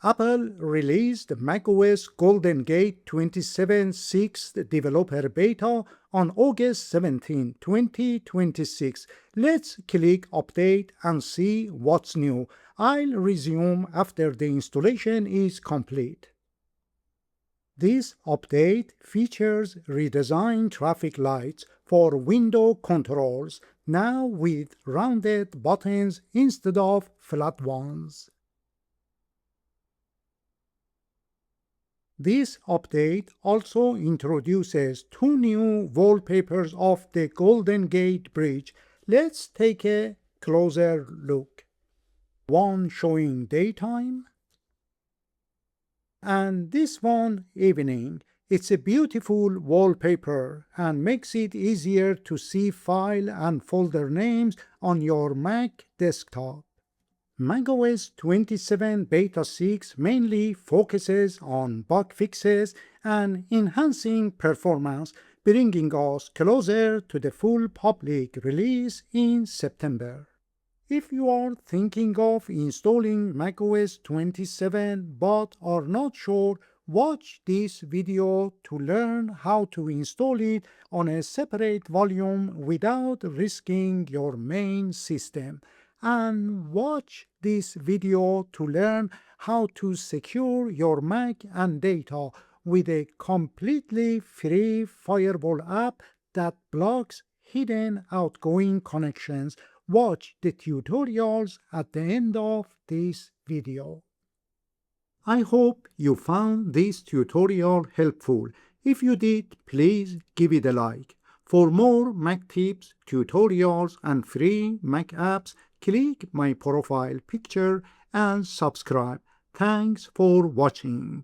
Apple released macOS Golden Gate 27.6 developer beta on August 17, 2026. Let's click Update and see what's new. I'll resume after the installation is complete. This update features redesigned traffic lights for window controls, now with rounded buttons instead of flat ones. This update also introduces two new wallpapers of the Golden Gate Bridge. Let's take a closer look. One showing daytime, and this one evening. It's a beautiful wallpaper and makes it easier to see file and folder names on your Mac desktop. macOS 27 Beta 6 mainly focuses on bug fixes and enhancing performance, bringing us closer to the full public release in September. If you are thinking of installing macOS 27 but are not sure, watch this video to learn how to install it on a separate volume without risking your main system. And watch this video to learn how to secure your Mac and data with a completely free firewall app that blocks hidden outgoing connections. Watch the tutorials at the end of this video. I hope you found this tutorial helpful. If you did, please give it a like. For more Mac tips, tutorials, and free Mac apps, click my profile picture and subscribe. Thanks for watching.